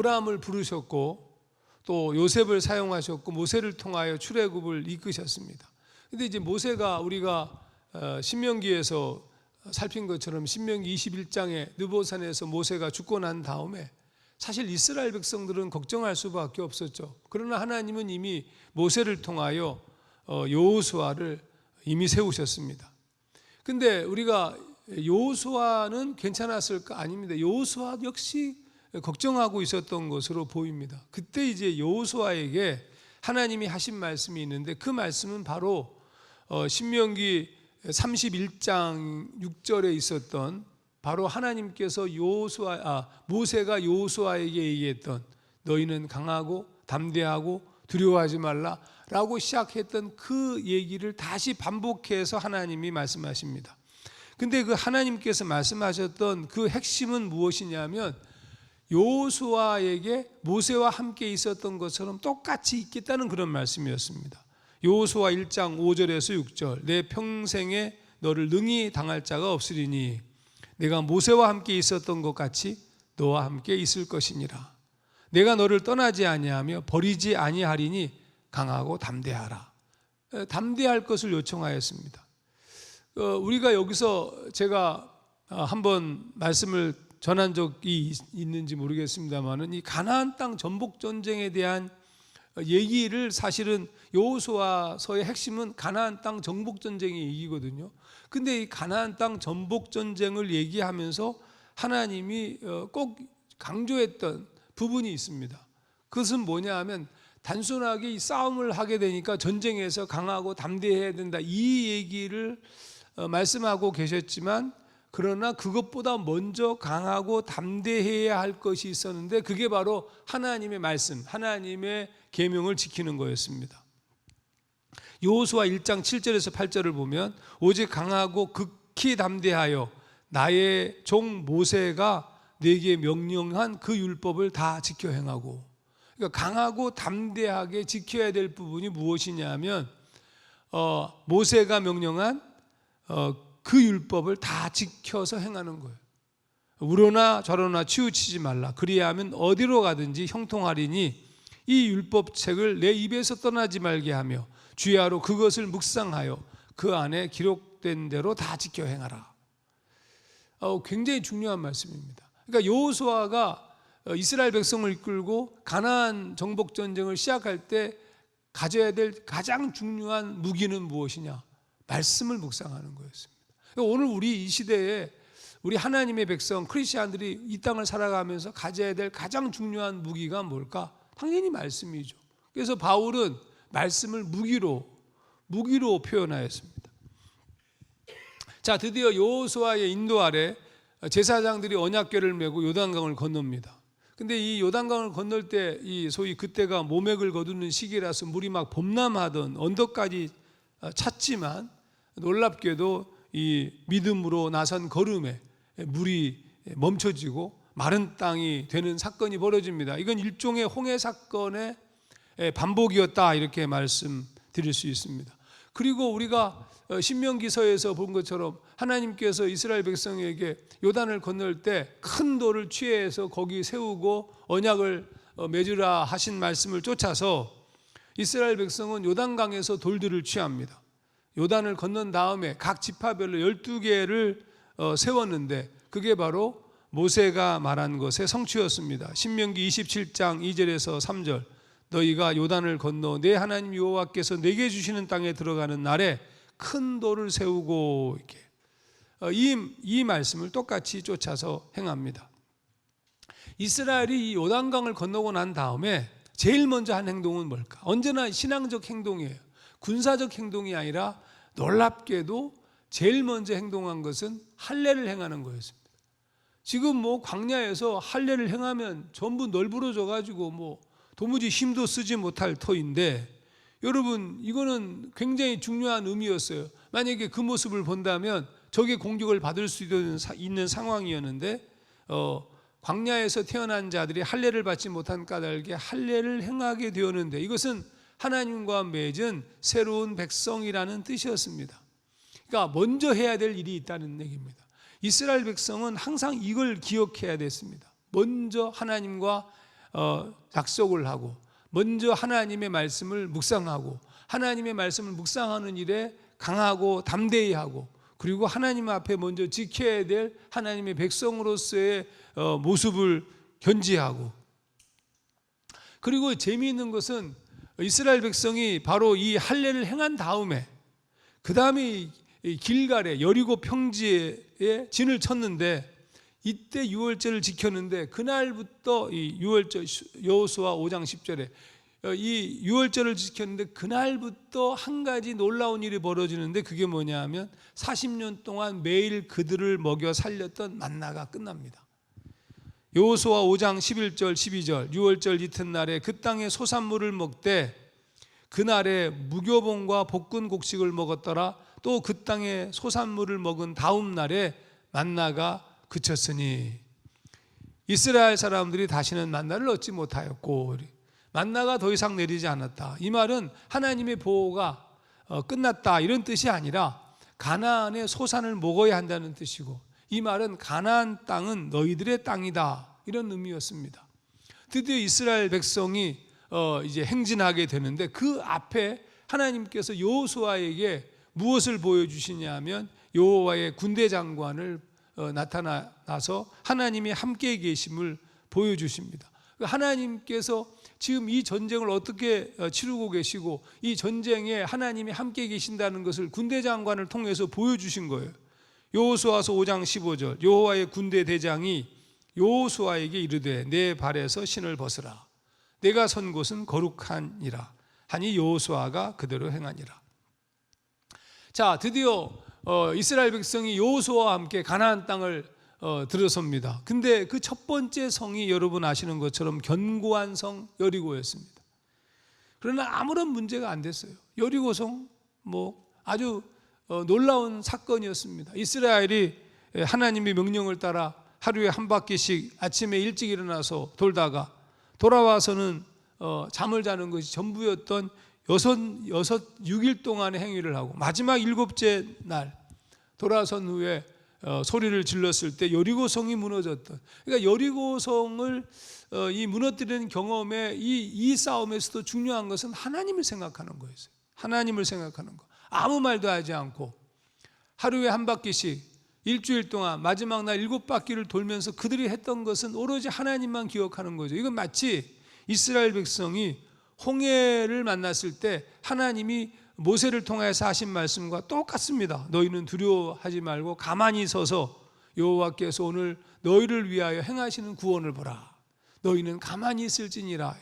아브라함을 부르셨고 또 요셉을 사용하셨고 모세를 통하여 출애굽을 이끄셨습니다. 근데 이제 모세가 우리가 신명기에서 살핀 것처럼 신명기 21장에 느보산에서 모세가 죽고 난 다음에 사실 이스라엘 백성들은 걱정할 수밖에 없었죠. 그러나 하나님은 이미 모세를 통하여 여호수아를 이미 세우셨습니다. 근데 우리가 여호수아는 괜찮았을까? 아닙니다. 여호수아 역시 걱정하고 있었던 것으로 보입니다. 그때 이제 여호수아에게 하나님이 하신 말씀이 있는데 그 말씀은 바로 신명기 31장 6절에 있었던 바로 하나님께서 모세가 여호수아에게 얘기했던 너희는 강하고 담대하고 두려워하지 말라라고 시작했던 그 얘기를 다시 반복해서 하나님이 말씀하십니다. 근데 그 하나님께서 말씀하셨던 그 핵심은 무엇이냐면 여호수아에게 모세와 함께 있었던 것처럼 똑같이 있겠다는 그런 말씀이었습니다. 여호수아 1장 5절에서 6절 내 평생에 너를 능히 당할 자가 없으리니 내가 모세와 함께 있었던 것 같이 너와 함께 있을 것이니라. 내가 너를 떠나지 아니하며 버리지 아니하리니 강하고 담대하라. 담대할 것을 요청하였습니다. 우리가 여기서 제가 한번 말씀을 전한 적이 있는지 모르겠습니다만은 이 가나안 땅 전복 전쟁에 대한 얘기를 사실은 여호수아서의 핵심은 가나안 땅 전복 전쟁의 얘기거든요. 근데 이 가나안 땅 전복 전쟁을 얘기하면서 하나님이 꼭 강조했던 부분이 있습니다. 그것은 뭐냐 하면 단순하게 이 싸움을 하게 되니까 전쟁에서 강하고 담대해야 된다 이 얘기를 말씀하고 계셨지만 그러나 그것보다 먼저 강하고 담대해야 할 것이 있었는데 그게 바로 하나님의 말씀, 하나님의 계명을 지키는 거였습니다. 여호수아 1장 7절에서 8절을 보면 오직 강하고 극히 담대하여 나의 종 모세가 내게 명령한 그 율법을 다 지켜 행하고, 그러니까 강하고 담대하게 지켜야 될 부분이 무엇이냐면 모세가 명령한 그 율법을 다 지켜서 행하는 거예요. 우러나 저러나 치우치지 말라. 그리하면 어디로 가든지 형통하리니 이 율법책을 내 입에서 떠나지 말게 하며 주야로 그것을 묵상하여 그 안에 기록된 대로 다 지켜 행하라. 굉장히 중요한 말씀입니다. 그러니까 여호수아가 이스라엘 백성을 이끌고 가나안 정복 전쟁을 시작할 때 가져야 될 가장 중요한 무기는 무엇이냐? 말씀을 묵상하는 거였습니다. 오늘 우리 이 시대에 우리 하나님의 백성 크리스찬들이 이 땅을 살아가면서 가져야 될 가장 중요한 무기가 뭘까? 당연히 말씀이죠. 그래서 바울은 말씀을 무기로 표현하였습니다. 자, 드디어 여호수아의 인도 아래 제사장들이 언약궤를 메고 요단강을 건넙니다. 근데 이 요단강을 건널 때 이 소위 그때가 모맥을 거두는 시기라서 물이 막 범람하던 언덕까지 찼지만 놀랍게도 이 믿음으로 나선 걸음에 물이 멈춰지고 마른 땅이 되는 사건이 벌어집니다. 이건 일종의 홍해 사건의 반복이었다 이렇게 말씀드릴 수 있습니다. 그리고 우리가 신명기서에서 본 것처럼 하나님께서 이스라엘 백성에게 요단을 건널 때 큰 돌을 취해서 거기 세우고 언약을 맺으라 하신 말씀을 쫓아서 이스라엘 백성은 요단강에서 돌들을 취합니다. 요단을 건넌 다음에 각 지파별로 12개를 세웠는데 그게 바로 모세가 말한 것의 성취였습니다. 신명기 27장 2절에서 3절 너희가 요단을 건너 내 하나님 여호와께서 내게 주시는 땅에 들어가는 날에 큰 돌을 세우고 이렇게 이 말씀을 똑같이 쫓아서 행합니다. 이스라엘이 이 요단강을 건너고 난 다음에 제일 먼저 한 행동은 뭘까? 언제나 신앙적 행동이에요. 군사적 행동이 아니라 놀랍게도 제일 먼저 행동한 것은 할례를 행하는 거였습니다. 지금 뭐 광야에서 할례를 행하면 전부 널브러져 가지고 뭐 도무지 힘도 쓰지 못할 터인데 여러분 이거는 굉장히 중요한 의미였어요. 만약에 그 모습을 본다면 적의 공격을 받을 수 있는 상황이었는데 광야에서 태어난 자들이 할례를 받지 못한 까닭에 할례를 행하게 되었는데 이것은 하나님과 맺은 새로운 백성이라는 뜻이었습니다. 그러니까 먼저 해야 될 일이 있다는 얘기입니다. 이스라엘 백성은 항상 이걸 기억해야 됐습니다. 먼저 하나님과 약속을 하고 먼저 하나님의 말씀을 묵상하고 하나님의 말씀을 묵상하는 일에 강하고 담대히 하고 그리고 하나님 앞에 먼저 지켜야 될 하나님의 백성으로서의 모습을 견지하고 그리고 재미있는 것은 이스라엘 백성이 바로 이 할례를 행한 다음에 그 다음에 길갈에 여리고 평지에 진을 쳤는데 이때 유월절을 지켰는데 그날부터 이 유월절 여호수아 5장 10절에 이 유월절을 지켰는데 그날부터 한 가지 놀라운 일이 벌어지는데 그게 뭐냐 하면 40년 동안 매일 그들을 먹여 살렸던 만나가 끝납니다. 여호수아 5장 11절 12절 유월절 이튿날에 그 땅의 소산물을 먹되 그날에 무교봉과 볶은 곡식을 먹었더라. 또 그 땅의 소산물을 먹은 다음 날에 만나가 그쳤으니 이스라엘 사람들이 다시는 만나를 얻지 못하였고 만나가 더 이상 내리지 않았다. 이 말은 하나님의 보호가 끝났다 이런 뜻이 아니라 가나안의 소산을 먹어야 한다는 뜻이고 이 말은 가나안 땅은 너희들의 땅이다 이런 의미였습니다. 드디어 이스라엘 백성이 이제 행진하게 되는데 그 앞에 하나님께서 여호수아에게 무엇을 보여주시냐 하면 여호와의 군대 장관을 나타나서 하나님이 함께 계심을 보여주십니다. 하나님께서 지금 이 전쟁을 어떻게 치르고 계시고 이 전쟁에 하나님이 함께 계신다는 것을 군대 장관을 통해서 보여주신 거예요. 여호수아서 5장 15절 여호와의 군대 대장이 여호수아에게 이르되 내 발에서 신을 벗으라 내가 선 곳은 거룩하니라 하니 여호수아가 그대로 행하니라. 자, 드디어 이스라엘 백성이 여호수아와 함께 가나안 땅을 들어섭니다. 근데 그 첫 번째 성이 여러분 아시는 것처럼 견고한 성 여리고였습니다. 그러나 아무런 문제가 안 됐어요. 여리고성 아주 놀라운 사건이었습니다. 이스라엘이 하나님의 명령을 따라 하루에 한 바퀴씩 아침에 일찍 일어나서 돌다가 돌아와서는 잠을 자는 것이 전부였던 6일 동안의 행위를 하고 마지막 7째 날 돌아선 후에 소리를 질렀을 때 여리고성이 무너졌던 그러니까 여리고성을 이 무너뜨리는 경험에 이 싸움에서도 중요한 것은 하나님을 생각하는 거였어요. 하나님을 생각하는 거. 아무 말도 하지 않고 하루에 한 바퀴씩 일주일 동안 마지막 날 7바퀴를 돌면서 그들이 했던 것은 오로지 하나님만 기억하는 거죠. 이건 마치 이스라엘 백성이 홍해를 만났을 때 하나님이 모세를 통해서 하신 말씀과 똑같습니다. 너희는 두려워하지 말고 가만히 서서 여호와께서 오늘 너희를 위하여 행하시는 구원을 보라. 너희는 가만히 있을지니라.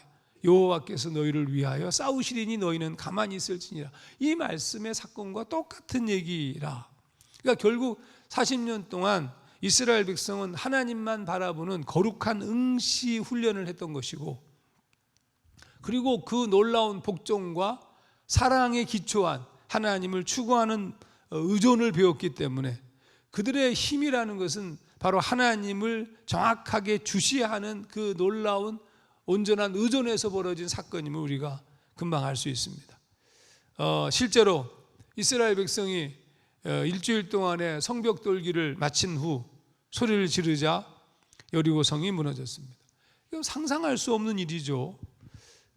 여호와께서 너희를 위하여 싸우시리니 너희는 가만히 있을지니라. 이 말씀의 사건과 똑같은 얘기라. 그러니까 결국 40년 동안 이스라엘 백성은 하나님만 바라보는 거룩한 응시 훈련을 했던 것이고 그리고 그 놀라운 복종과 사랑에 기초한 하나님을 추구하는 의존을 배웠기 때문에 그들의 힘이라는 것은 바로 하나님을 정확하게 주시하는 그 놀라운 온전한 의존에서 벌어진 사건임을 우리가 금방 알 수 있습니다. 실제로 이스라엘 백성이 일주일 동안의 성벽 돌기를 마친 후 소리를 지르자 여리고성이 무너졌습니다. 이건 상상할 수 없는 일이죠.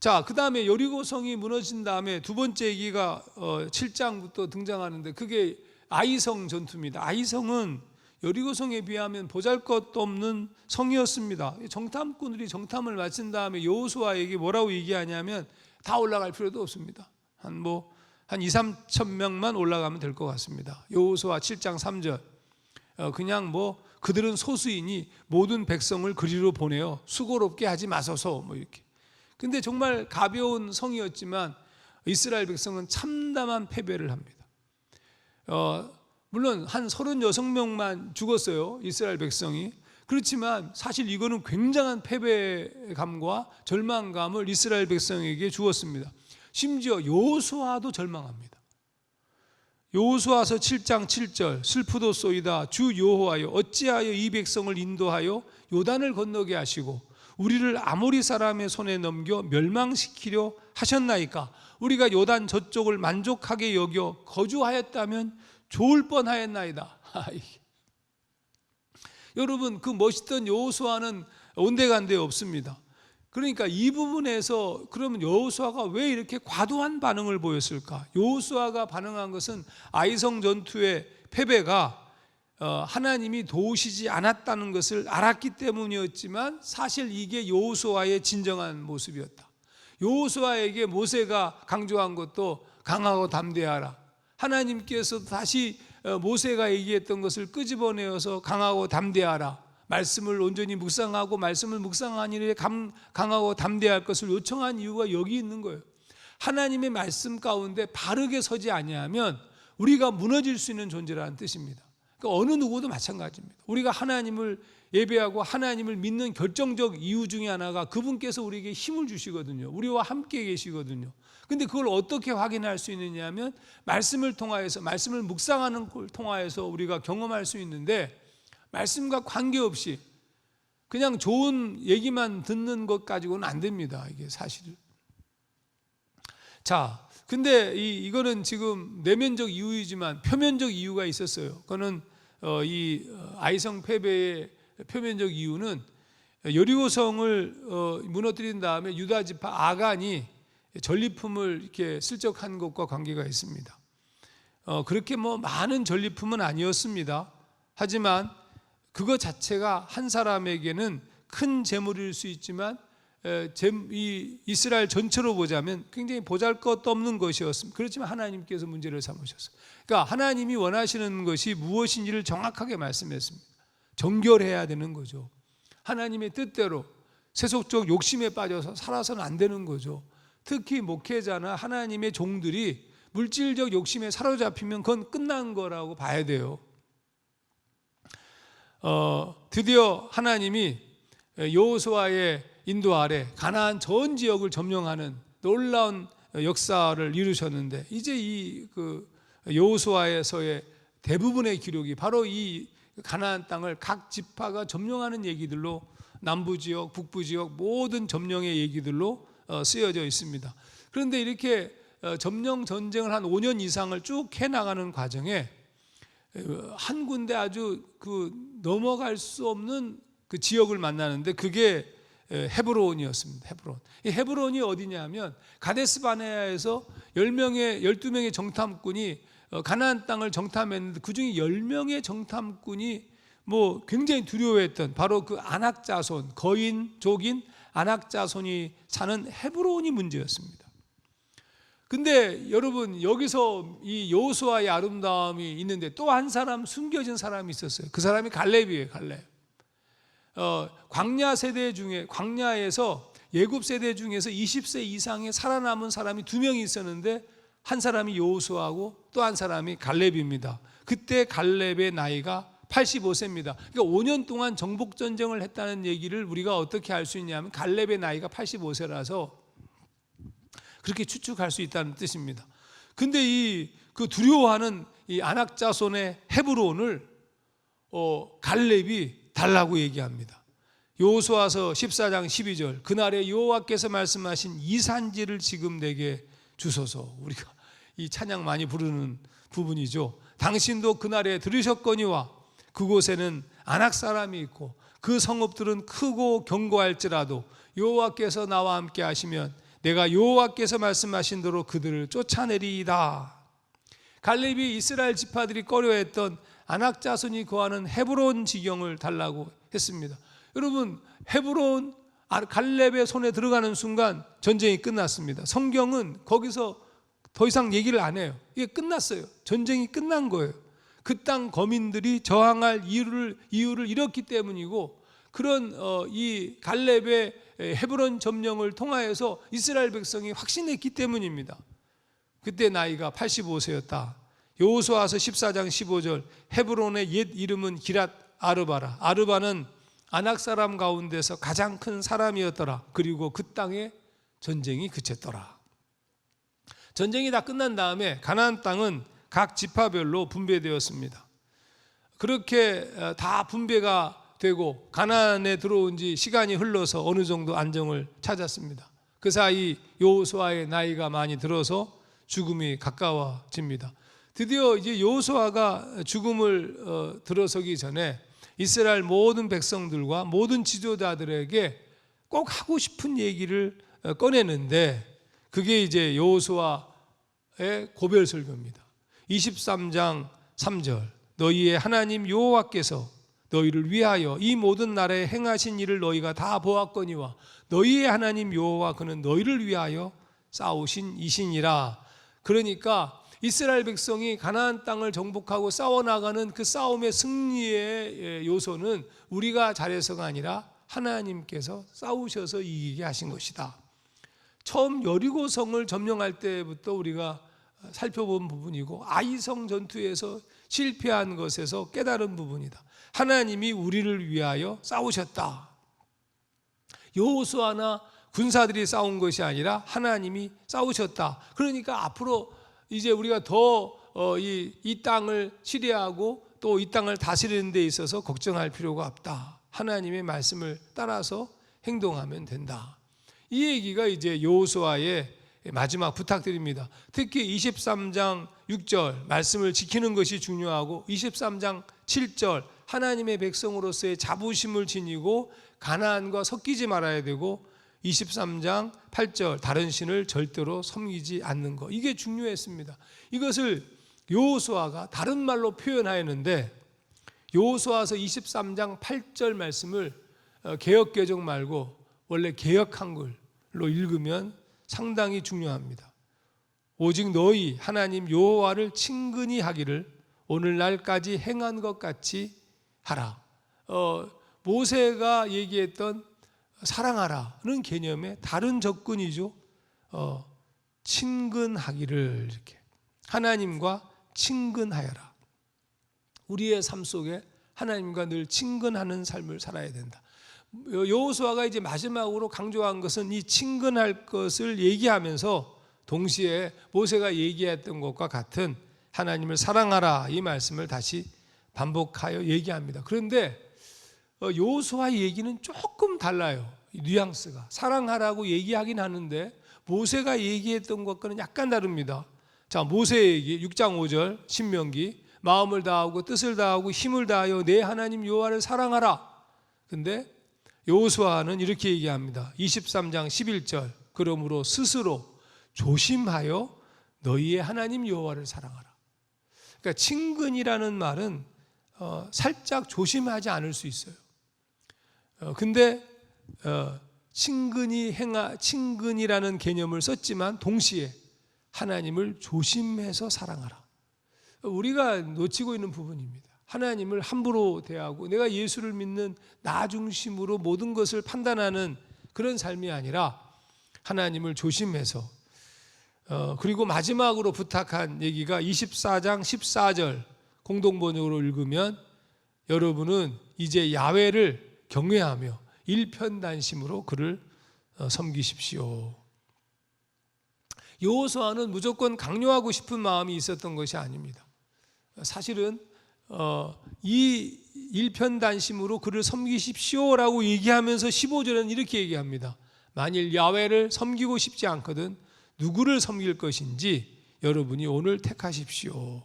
자, 그 다음에 여리고성이 무너진 다음에 두 번째 얘기가 7장부터 등장하는데 그게 아이성 전투입니다. 아이성은 여리고성에 비하면 보잘것도 없는 성이었습니다. 정탐꾼들이 정탐을 마친 다음에 여호수아에게 뭐라고 얘기하냐면 다 올라갈 필요도 없습니다. 한 2, 3천 명만 올라가면 될 것 같습니다. 여호수아 7장 3절 그냥 그들은 소수이니 모든 백성을 그리로 보내어 수고롭게 하지 마소서 이렇게. 근데 정말 가벼운 성이었지만 이스라엘 백성은 참담한 패배를 합니다. 물론 한 36명만 죽었어요. 이스라엘 백성이. 그렇지만 사실 이거는 굉장한 패배감과 절망감을 이스라엘 백성에게 주었습니다. 심지어 여호수아도 절망합니다. 여호수아서 7장 7절 슬프도소이다 주 여호와여 어찌하여 이 백성을 인도하여 요단을 건너게 하시고 우리를 아모리 사람의 손에 넘겨 멸망시키려 하셨나이까. 우리가 요단 저쪽을 만족하게 여겨 거주하였다면 좋을 뻔하였나이다. 여러분 그 멋있던 여호수아는 온데간데 없습니다. 그러니까 이 부분에서 그러면 여호수아가 왜 이렇게 과도한 반응을 보였을까? 여호수아가 반응한 것은 아이성 전투의 패배가 하나님이 도우시지 않았다는 것을 알았기 때문이었지만 사실 이게 여호수아의 진정한 모습이었다. 여호수아에게 모세가 강조한 것도 강하고 담대하라. 하나님께서 다시 모세가 얘기했던 것을 끄집어내어서 강하고 담대하라. 말씀을 온전히 묵상하고 말씀을 묵상하니 이래 강하고 담대할 것을 요청한 이유가 여기 있는 거예요. 하나님의 말씀 가운데 바르게 서지 아니하면 우리가 무너질 수 있는 존재라는 뜻입니다. 그러니까 어느 누구도 마찬가지입니다. 우리가 하나님을 예배하고 하나님을 믿는 결정적 이유 중에 하나가 그분께서 우리에게 힘을 주시거든요. 우리와 함께 계시거든요. 근데 그걸 어떻게 확인할 수 있느냐 하면 말씀을 통하여서, 말씀을 묵상하는 걸 통하여서 우리가 경험할 수 있는데, 말씀과 관계없이 그냥 좋은 얘기만 듣는 것 가지고는 안 됩니다. 이게 사실. 자, 근데 이거는 지금 내면적 이유이지만 표면적 이유가 있었어요. 그거는 이 아이성 패배의 표면적 이유는 여리고성을 무너뜨린 다음에 유다 지파 아간이 전리품을 이렇게 슬쩍한 것과 관계가 있습니다. 그렇게 뭐 많은 전리품은 아니었습니다. 하지만 그거 자체가 한 사람에게는 큰 재물일 수 있지만 이 이스라엘 전체로 보자면 굉장히 보잘것없는 것이었습니다. 그렇지만 하나님께서 문제를 삼으셨어요. 그러니까 하나님이 원하시는 것이 무엇인지를 정확하게 말씀했습니다. 정결해야 되는 거죠. 하나님의 뜻대로 세속적 욕심에 빠져서 살아서는 안 되는 거죠. 특히 목회자나 하나님의 종들이 물질적 욕심에 사로잡히면 그건 끝난 거라고 봐야 돼요. 드디어 하나님이 여호수아의 인도 아래 가나안 전 지역을 점령하는 놀라운 역사를 이루셨는데, 이제 이 여호수아에서의 대부분의 기록이 바로 이 가나안 땅을 각 지파가 점령하는 얘기들로, 남부 지역, 북부 지역 모든 점령의 얘기들로 쓰여져 있습니다. 그런데 이렇게 점령 전쟁을 한 5년 이상을 쭉 해나가는 과정에 한 군데 아주 넘어갈 수 없는 그 지역을 만나는데 그게 헤브론이었습니다. 헤브론. 이 헤브론이 어디냐면 가데스 바네아에서 12명의 정탐꾼이 가나안 땅을 정탐했는데 그중에 10명의 정탐꾼이 뭐 굉장히 두려워했던 바로 그 아낙 자손, 거인 족인 아낙 자손이 사는 헤브론이 문제였습니다. 근데 여러분, 여기서 이 여호수아의 아름다움이 있는데 또 한 사람, 숨겨진 사람이 있었어요. 그 사람이 갈렙이에요. 갈렙. 광야 세대 중에, 광야에서 예굽 세대 중에서 20세 이상의 살아남은 사람이 2명이 있었는데 한 사람이 여호수아고 또 한 사람이 갈렙입니다. 그때 갈렙의 나이가 85세입니다. 그러니까 5년 동안 정복 전쟁을 했다는 얘기를 우리가 어떻게 알 수 있냐면 갈렙의 나이가 85세라서 그렇게 추측할 수 있다는 뜻입니다. 근데 그 두려워하는 이 아낙 자손의 헤브론을 갈렙이 달라고 얘기합니다. 여호수아서 14장 12절, 그날에 여호와께서 말씀하신 이 산지를 지금 내게 주소서. 우리가 이 찬양 많이 부르는 부분이죠. 당신도 그날에 들으셨거니와 그곳에는 아낙 사람이 있고 그 성읍들은 크고 견고할지라도 여호와께서 나와 함께 하시면 내가 여호와께서 말씀하신 대로 그들을 쫓아내리이다. 갈렙이 이스라엘 지파들이 꺼려했던 아낙 자손이 거하는 헤브론 지경을 달라고 했습니다. 여러분, 헤브론 갈렙의 손에 들어가는 순간 전쟁이 끝났습니다. 성경은 거기서 더 이상 얘기를 안 해요. 이게 끝났어요. 전쟁이 끝난 거예요. 그 땅 거민들이 저항할 이유를 잃었기 때문이고, 그런 이 갈렙의 헤브론 점령을 통하여서 이스라엘 백성이 확신했기 때문입니다. 그때 나이가 85세였다. 여호수아서 14장 15절, 헤브론의 옛 이름은 기랏 아르바라. 아르바는 아낙 사람 가운데서 가장 큰 사람이었더라. 그리고 그 땅에 전쟁이 그쳤더라. 전쟁이 다 끝난 다음에 가나안 땅은 각 지파별로 분배되었습니다. 그렇게 다 분배가 되고 가나안에 들어온 지 시간이 흘러서 어느 정도 안정을 찾았습니다. 그 사이 여호수아의 나이가 많이 들어서 죽음이 가까워집니다. 드디어 이제 여호수아가 죽음을 들어서기 전에 이스라엘 모든 백성들과 모든 지도자들에게 꼭 하고 싶은 얘기를 꺼내는데 그게 이제 여호수아의 고별 설교입니다. 23장 3절 너희의 하나님 여호와께서 너희를 위하여 이 모든 나라에 행하신 일을 너희가 다 보았거니와 너희의 하나님 여호와 그는 너희를 위하여 싸우신 이시니라. 그러니까 이스라엘 백성이 가나안 땅을 정복하고 싸워나가는 그 싸움의 승리의 요소는 우리가 잘해서가 아니라 하나님께서 싸우셔서 이기게 하신 것이다. 처음 여리고성을 점령할 때부터 우리가 살펴본 부분이고 아이성 전투에서 실패한 것에서 깨달은 부분이다. 하나님이 우리를 위하여 싸우셨다. 여호수아나 군사들이 싸운 것이 아니라 하나님이 싸우셨다. 그러니까 앞으로 이제 우리가 더 이 땅을 치리하고 또 이 땅을 다스리는 데 있어서 걱정할 필요가 없다. 하나님의 말씀을 따라서 행동하면 된다. 이 얘기가 이제 여호수아의 마지막 부탁드립니다. 특히 23장 6절 말씀을 지키는 것이 중요하고 23장 7절 하나님의 백성으로서의 자부심을 지니고 가나안과 섞이지 말아야 되고 23장 8절 다른 신을 절대로 섬기지 않는 것, 이게 중요했습니다. 이것을 여호수아가 다른 말로 표현하였는데 여호수아서 23장 8절 말씀을 개역개정 말고 원래 개역 한글로 읽으면 상당히 중요합니다. 오직 너희 하나님 여호와를 친근히 하기를 오늘날까지 행한 것 같이 하라. 모세가 얘기했던 사랑하라는 개념의 다른 접근이죠. 친근하기를, 이렇게 하나님과 친근하여라. 우리의 삶 속에 하나님과 늘 친근하는 삶을 살아야 된다. 여호수아가 이제 마지막으로 강조한 것은 이 친근할 것을 얘기하면서 동시에 모세가 얘기했던 것과 같은 하나님을 사랑하라 이 말씀을 다시 반복하여 얘기합니다. 그런데 여호수아의 얘기는 조금 달라요. 뉘앙스가 사랑하라고 얘기하긴 하는데 모세가 얘기했던 것과는 약간 다릅니다. 자, 모세의 얘기 6장 5절 신명기 마음을 다하고 뜻을 다하고 힘을 다하여 내 하나님 여호와를 사랑하라. 근데 여호수아는 이렇게 얘기합니다. 23장 11절 그러므로 스스로 조심하여 너희의 하나님 여호와를 사랑하라. 그러니까 친근이라는 말은 살짝 조심하지 않을 수 있어요. 근데 친근이라는 개념을 썼지만 동시에 하나님을 조심해서 사랑하라. 우리가 놓치고 있는 부분입니다. 하나님을 함부로 대하고 내가 예수를 믿는 나 중심으로 모든 것을 판단하는 그런 삶이 아니라 하나님을 조심해서 그리고 마지막으로 부탁한 얘기가 24장 14절 공동번역으로 읽으면 여러분은 이제 야훼를 경외하며 일편단심으로 그를 섬기십시오. 여호수아는 무조건 강요하고 싶은 마음이 있었던 것이 아닙니다. 사실은 이 일편단심으로 그를 섬기십시오라고 얘기하면서 15절은 이렇게 얘기합니다. 만일 야훼를 섬기고 싶지 않거든 누구를 섬길 것인지 여러분이 오늘 택하십시오.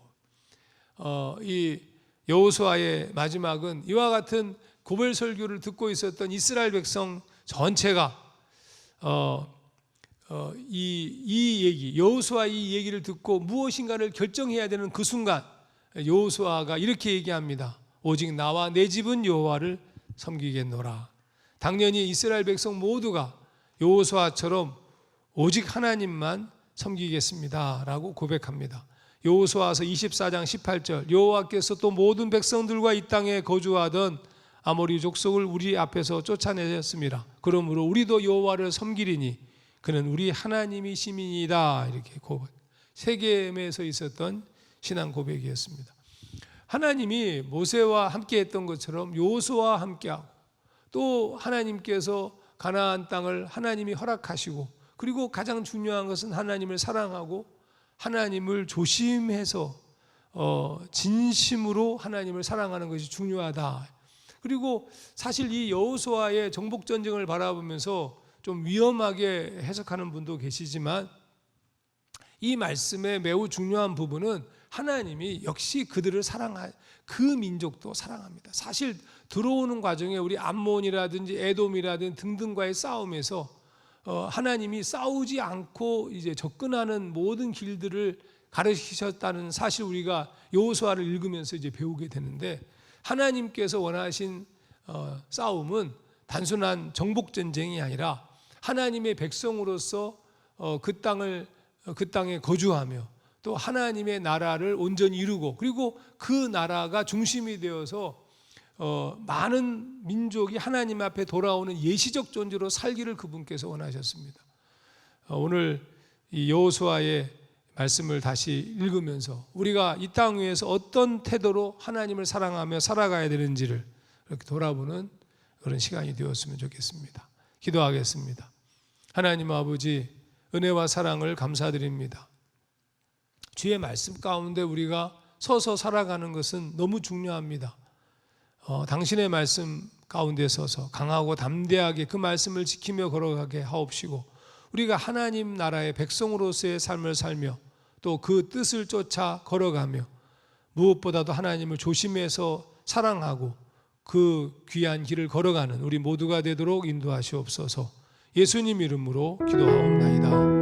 이 여호수아의 마지막은 이와 같은 고별 설교를 듣고 있었던 이스라엘 백성 전체가 이 얘기 여호수아 이 얘기를 듣고 무엇인가를 결정해야 되는 그 순간 여호수아가 이렇게 얘기합니다. 오직 나와 내 집은 여호와를 섬기겠노라. 당연히 이스라엘 백성 모두가 여호수아처럼 오직 하나님만 섬기겠습니다 라고 고백합니다. 여호수아서 24장 18절 여호와께서 또 모든 백성들과 이 땅에 거주하던 아모리 족속을 우리 앞에서 쫓아내셨습니다. 그러므로 우리도 여호와를 섬기리니 그는 우리 하나님이심이니이다. 이렇게 세겜에서 있었던 신앙 고백이었습니다. 하나님이 모세와 함께 했던 것처럼 여호수아와 함께하고 또 하나님께서 가나안 땅을 하나님이 허락하시고 그리고 가장 중요한 것은 하나님을 사랑하고 하나님을 조심해서 진심으로 하나님을 사랑하는 것이 중요하다. 그리고 사실 이 여호수아의 정복 전쟁을 바라보면서 좀 위험하게 해석하는 분도 계시지만 이 말씀의 매우 중요한 부분은 하나님이 역시 그들을 그 민족도 사랑합니다. 사실 들어오는 과정에 우리 암몬이라든지 에돔이라든지 등등과의 싸움에서 하나님이 싸우지 않고 이제 접근하는 모든 길들을 가르치셨다는 사실 우리가 여호수아를 읽으면서 이제 배우게 되는데, 하나님께서 원하신 싸움은 단순한 정복 전쟁이 아니라 하나님의 백성으로서 그 땅에 거주하며 또 하나님의 나라를 온전히 이루고, 그리고 그 나라가 중심이 되어서 많은 민족이 하나님 앞에 돌아오는 예시적 존재로 살기를 그분께서 원하셨습니다. 오늘 이 여호수아의 말씀을 다시 읽으면서 우리가 이 땅 위에서 어떤 태도로 하나님을 사랑하며 살아가야 되는지를 이렇게 돌아보는 그런 시간이 되었으면 좋겠습니다. 기도하겠습니다. 하나님 아버지, 은혜와 사랑을 감사드립니다. 주의 말씀 가운데 우리가 서서 살아가는 것은 너무 중요합니다. 당신의 말씀 가운데 서서 강하고 담대하게 그 말씀을 지키며 걸어가게 하옵시고, 우리가 하나님 나라의 백성으로서의 삶을 살며 또 그 뜻을 쫓아 걸어가며 무엇보다도 하나님을 조심해서 사랑하고 그 귀한 길을 걸어가는 우리 모두가 되도록 인도하시옵소서. 예수님 이름으로 기도하옵나이다.